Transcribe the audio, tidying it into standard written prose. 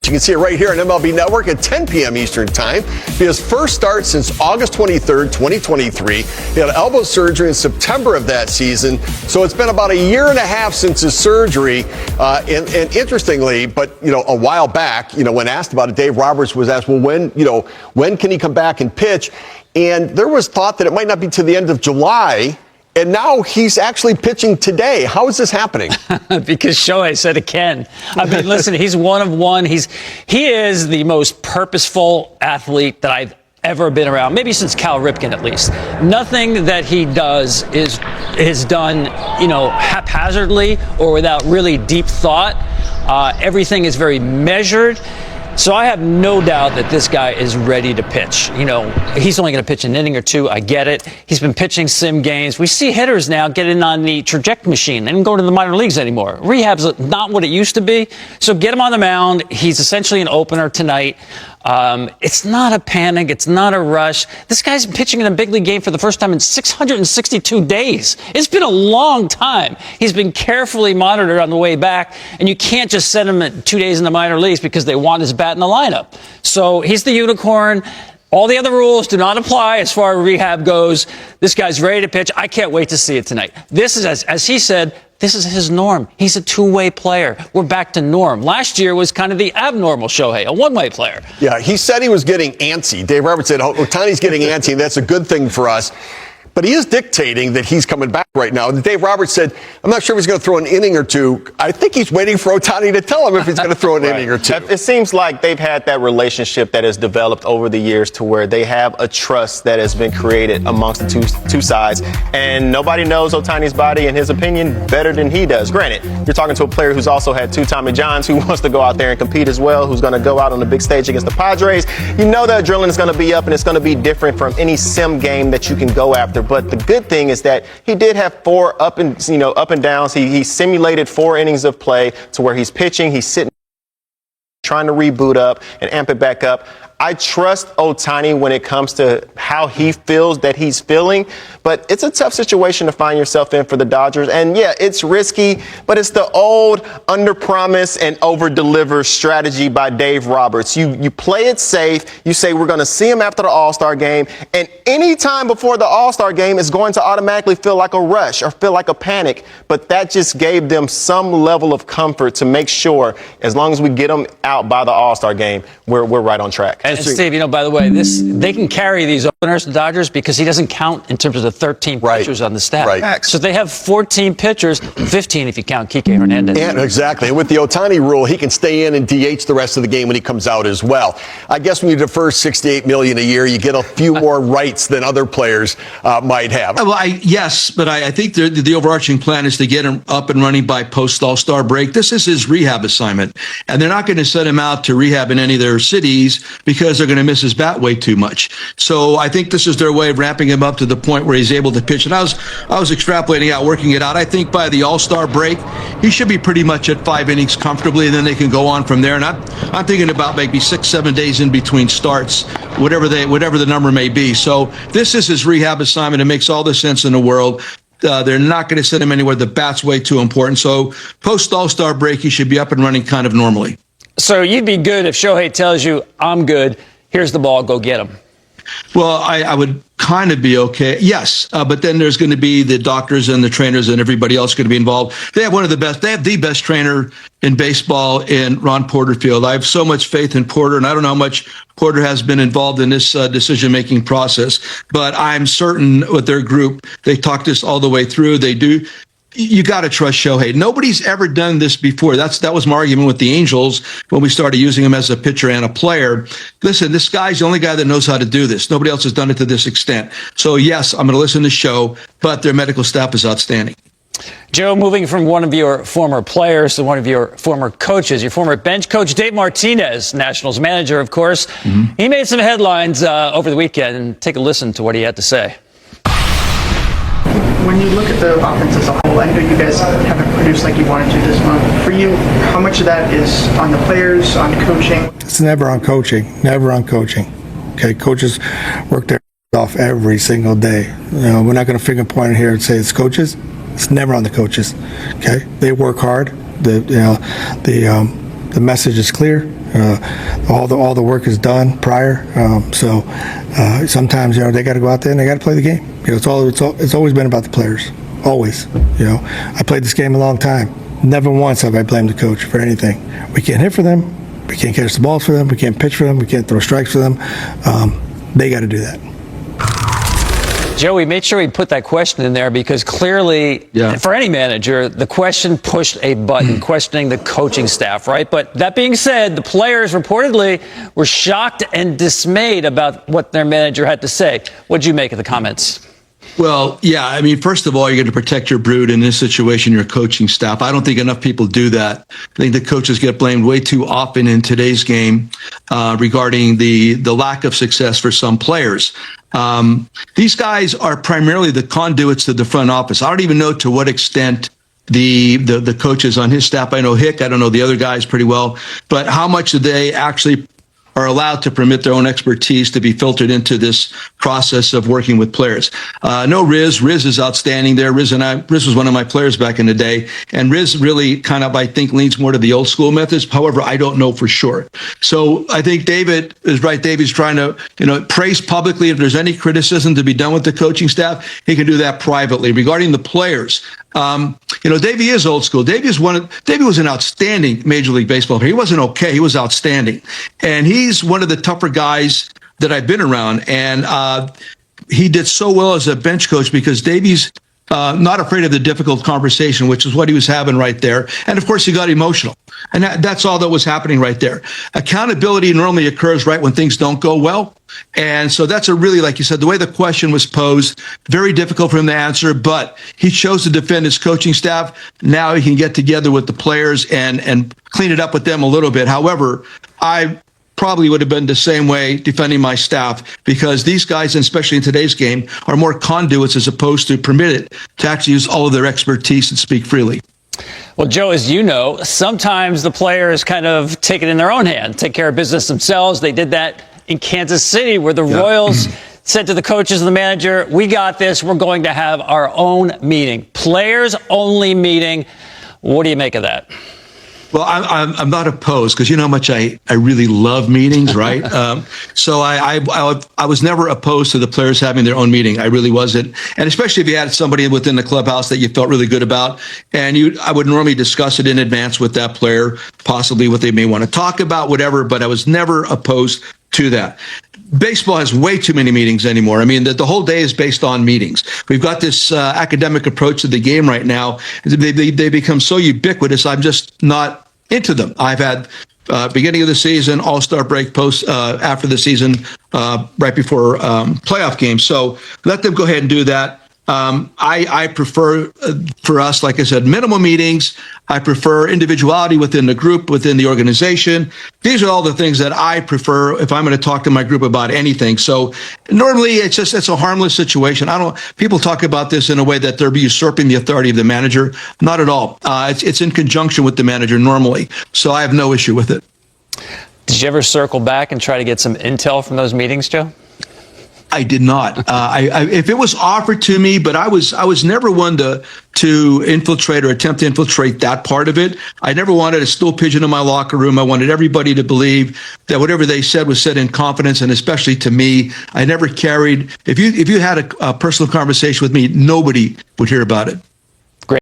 You can see it right here on MLB Network at 10 p.m. Eastern Time. His first start since August 23rd, 2023. He had elbow surgery in September of that season. So it's been about a year and a half since his surgery. And interestingly, but, a while back, when asked about it, Dave Roberts was asked, well, when can he come back and pitch? And there was thought that it might not be to the end of July. And now he's actually pitching today. How is this happening? Because Shohei said it can. I mean, listen, he's one of one. He is the most purposeful athlete that I've ever been around, maybe since Cal Ripken at least. Nothing that he does is done, haphazardly or without really deep thought. Everything is very measured. So I have no doubt that this guy is ready to pitch. He's only going to pitch an inning or two. I get it. He's been pitching sim games. We see hitters now getting on the trajectory machine. They don't go to the minor leagues anymore. Rehab's not what it used to be. So get him on the mound. He's essentially an opener tonight. It's not a panic. It's not a rush. This guy's been pitching in a big league game for the first time in 662 days. It's been a long time. He's been carefully monitored on the way back, and you can't just send him at 2 days in the minor leagues because they want his bat in the lineup. So he's the unicorn. All the other rules do not apply as far as rehab goes. This guy's ready to pitch. I can't wait to see it tonight. This is, as he said, this is his norm. He's a two-way player. We're back to norm. Last year was kind of the abnormal Shohei, a one-way player. Yeah, he said he was getting antsy. Dave Roberts said, Ohtani's getting antsy, and that's a good thing for us. But he is dictating that he's coming back right now. And Dave Roberts said, I'm not sure if he's going to throw an inning or two. I think he's waiting for Ohtani to tell him if he's going to throw an inning or two. It seems like they've had that relationship that has developed over the years to where they have a trust that has been created amongst the two sides. And nobody knows Ohtani's body, in his opinion, better than he does. Granted, you're talking to a player who's also had two Tommy Johns, who wants to go out there and compete as well, who's going to go out on the big stage against the Padres. You know the adrenaline is going to be up, and it's going to be different from any sim game that you can go after. But the good thing is that he did have four up and downs. He simulated 4 innings of play to where he's pitching, he's sitting, trying to reboot up and amp it back up. I trust Ohtani when it comes to how he feels that he's feeling, but it's a tough situation to find yourself in for the Dodgers. And yeah, it's risky, but it's the old under-promise and over-deliver strategy by Dave Roberts. You play it safe. You say we're going to see him after the All-Star game, and any time before the All-Star game is going to automatically feel like a rush or feel like a panic. But that just gave them some level of comfort to make sure, as long as we get them out by the All-Star game, we're right on track. And Steve, by the way, they can carry these openers, the Dodgers, because he doesn't count in terms of the 13 pitchers on the staff. Right. So they have 14 pitchers, 15 if you count Kike Hernandez. And exactly. And with the Ohtani rule, he can stay in and DH the rest of the game when he comes out as well. I guess when you defer $68 million a year, you get a few more rights than other players might have. Well, yes, but I think the overarching plan is to get him up and running by post-All-Star break. This is his rehab assignment, and they're not going to send him out to rehab in any of their cities because they're going to miss his bat way too much. So I think this is their way of ramping him up to the point where he's able to pitch. And I was extrapolating out, working it out. I think by the All-Star break, he should be pretty much at 5 innings comfortably, and then they can go on from there. And I'm thinking about maybe 6-7 days in between starts, whatever the number may be. So this is his rehab assignment. It makes all the sense in the world. They're not going to send him anywhere. The bat's way too important. So post All-Star break, he should be up and running kind of normally. So you'd be good if Shohei tells you, I'm good, here's the ball, go get him. Well, I would kind of be okay. Yes. But then there's going to be the doctors and the trainers and everybody else going to be involved. They have the best trainer in baseball in Ron Porterfield. I have so much faith in Porter, and I don't know how much Porter has been involved in this decision-making process, but I'm certain with their group, they talk this all the way through. They do. You got to trust Shohei. Nobody's ever done this before. That was my argument with the Angels when we started using him as a pitcher and a player. Listen, this guy's the only guy that knows how to do this. Nobody else has done it to this extent. So, yes, I'm going to listen to the show, but their medical staff is outstanding. Joe, moving from one of your former players to one of your former coaches, your former bench coach, Dave Martinez, Nationals manager, of course. Mm-hmm. He made some headlines over the weekend, and take a listen to what he had to say. When you look at the offense as a whole, I know you guys haven't produced like you wanted to this month. For you, how much of that is on the players, on coaching? It's never on coaching. Never on coaching. Okay, coaches work their off every single day. We're not going to finger point here and say it's coaches. It's never on the coaches. Okay, they work hard. The message is clear. All the work is done prior. Sometimes they got to go out there and they got to play the game. It's always been about the players. Always. I played this game a long time. Never once have I blamed the coach for anything. We can't hit for them. We can't catch the balls for them. We can't pitch for them. We can't throw strikes for them. They got to do that. Joe, we made sure we put that question in there because clearly, for any manager, the question pushed a button questioning the coaching staff, right? But that being said, the players reportedly were shocked and dismayed about what their manager had to say. What did you make of the comments? Well, yeah, I mean, first of all, you're going to protect your brood. In this situation, your coaching staff. I don't think enough people do that. I think the coaches get blamed way too often in today's game regarding the lack of success for some players. These guys are primarily the conduits to the front office. I don't even know to what extent the coaches on his staff. I know Hick. I don't know the other guys pretty well, but how much do they actually are allowed to permit their own expertise to be filtered into this process of working with players. No, Riz is outstanding there. Riz was one of my players back in the day. And Riz really kind of, I think, leans more to the old school methods. However, I don't know for sure. So I think David is right. David's trying to, praise publicly. If there's any criticism to be done with the coaching staff, he can do that privately. Regarding the players, Davey is old school. Davey was an outstanding Major League Baseball player. He wasn't okay. He was outstanding. And he's one of the tougher guys that I've been around. And he did so well as a bench coach because Davey's not afraid of the difficult conversation, which is what he was having right there. And of course, he got emotional. And that's all that was happening right there. Accountability normally occurs right when things don't go well. And so that's a really, like you said, the way the question was posed, very difficult for him to answer, but he chose to defend his coaching staff. Now he can get together with the players and clean it up with them a little bit. However, I probably would have been the same way defending my staff because these guys, and especially in today's game, are more conduits as opposed to permitted to actually use all of their expertise and speak freely. Well, Joe, as you know, sometimes the players kind of take it in their own hand, take care of business themselves. They did that in Kansas City where the Royals said to the coaches and the manager, we got this. We're going to have our own meeting, players only meeting. What do you make of that? Well, I'm not opposed because you know how much I really love meetings, right? So I was never opposed to the players having their own meeting. I really wasn't. And especially if you had somebody within the clubhouse that you felt really good about. And I would normally discuss it in advance with that player, possibly what they may want to talk about, whatever. But I was never opposed to that. Baseball has way too many meetings anymore. I mean, the whole day is based on meetings. We've got this academic approach to the game right now. They become so ubiquitous, I'm just not into them. I've had beginning of the season, all-star break, post after the season, right before playoff games. So let them go ahead and do that. I prefer, for us, like I said, minimal meetings. I prefer individuality within the group, within the organization. These are all the things that I prefer if I'm going to talk to my group about anything. So normally it's a harmless situation. People talk about this in a way that they're usurping the authority of the manager. Not at all. It's in conjunction with the manager normally. So I have no issue with it. Did you ever circle back and try to get some intel from those meetings, Joe? I did not. If it was offered to me, but I was never one to infiltrate or attempt to infiltrate that part of it. I never wanted a stool pigeon in my locker room. I wanted everybody to believe that whatever they said was said in confidence, and especially to me. I never carried. If you had a personal conversation with me, nobody would hear about it.